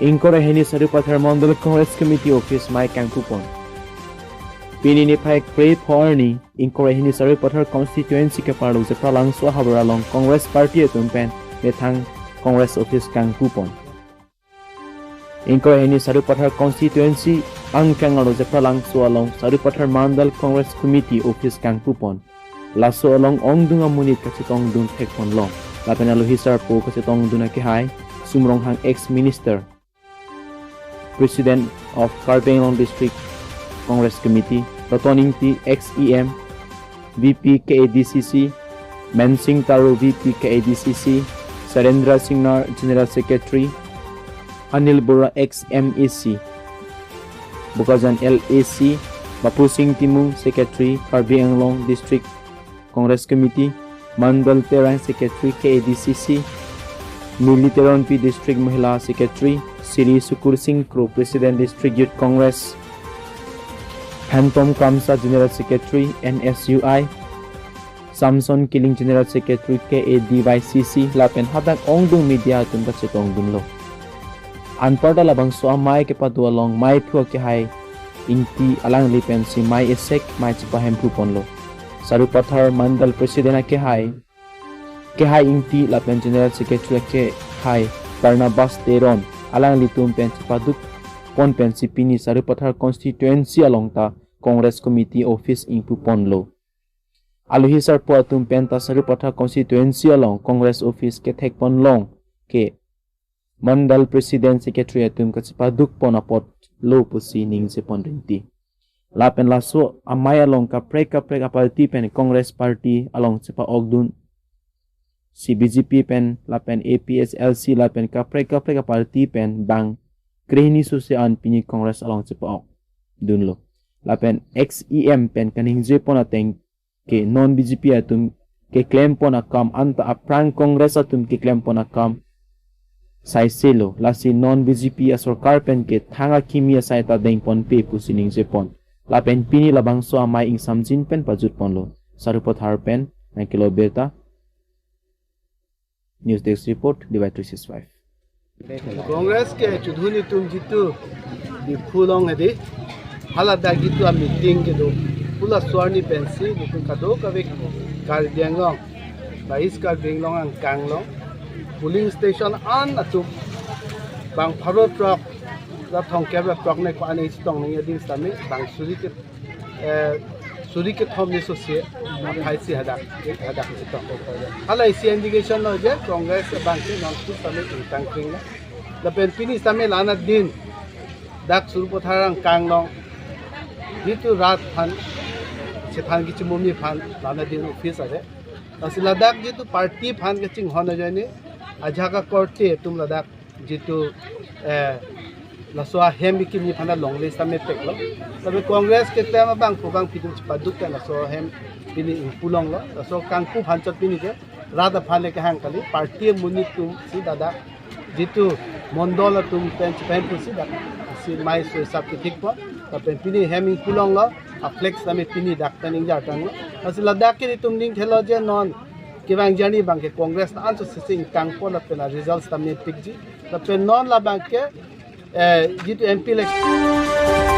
Ingkore heni sarupathar Mondol Congress Committee Office my Kangpupon. Pini niphai krepho arni ingkore heni sarupathar constituency keparlo Japralangso ahavar along Congress Party atum pen methang Congress Office Kangpupon. Ingkore heni sarupathar constituency angkang Japralangso along sarupathar Mandal Congress Committee Office Kangpupon. Laso along ongdung amonit kachetong ongdung thek ponlong. Lapen aluhisar po kachetong ongdung nakihai sumrong hang ex-minister, President of Kangpupon District Congress Committee, Engti-Ex VP KADCC, Mensing Taru VP KADCC, Sarendra Singnar General Secretary, Anilbora Ex MAC, Bukazan LAC, Bapusing Timung Secretary, Kangpupon District Congress Committee, Mondol Terang Secretary KADCC, Mili teronpi-Dist-mohila Secretary, Siri Sukur Singh Kro President District Youth Congress, Phantom Kamsa General Secretary NSUI, Samson Killing General Secretary KADYCC, Lapen hatang ongdung media atum kachetong ongdung lo. Anparda labang so amay kepado along may phuwa ke hai inti alang lipen si may esek may chipahem pupon lo. Sarupathar Mandal President ke hai inti lapen General Secretary ke hai Barnabas Teron alang litum pen chipaduk pon pen si Pini sarupathar constituency along ta Congress Committee Office in pupon lo. Aluhisar po atum pen ta sarupathar constituency along Congress Office ke thek ponlong ke Mandal President Secretary atum ka chipaduk pon apot lo pusi ning se pon rinti. Lapen laso amay along ka prek aparty pen Congress Party along chipa ogdun si BJP pen lapen APSLC lapen ka prek aparty pen bang krehni susian Pini Congress along chipa dun lo. Lapen XEM pen kaning je pon ateng ke non BJP atum ke claim pon akam anta aprang Congress atum ke claim pon akam sai selo lasi non BJP asarkar pen ke thanga kimi asai ta deng pon pe pusining je pon. Lapen Pini labang so amay ing samjin pen pajut pon lo. Sarupathar pen na kilo beta. News Desk Report Divide 365. Congress के चुधुनी तुम जितु di fulong hedi halada gitu a meeting gitu pula swarni pensi gitu kado kawek kar dianglong bais kar benglong ang kanglong polling station an atu bang pharo truck la thong kebra truck ne ko ani stong ne yading stami bang suri ke thom ne so se haisi hadak stong hala isi indication no je Congress bang ke non su stami tang kring la pen Pini stami lana din dak surupatharang kanglong itu rat phan sethan ki chumumi phan lana din office ase asila dak jitu party phan ke ching hona jane ajaka korte tum ladak jitu laswa hem kimi phana long list ame teklo tabe Congress ke tema bang phobang pidu paduk ta laswa hem Pini pulong lo laswa Kangpu phan chot Pini ke rada phane ke hang kali party munit tum si dada jitu Mondol tum pen pusi dak si mai so sab ke thik po tapen Pini hem pulong lo a flex ame Pini dak taning ja tang lo asila dak ke tum ning thelo je non kibang jani bang ke Congress na anso sing Kangpu la pena results tamne pikji tapen non la bang ke jitu MP election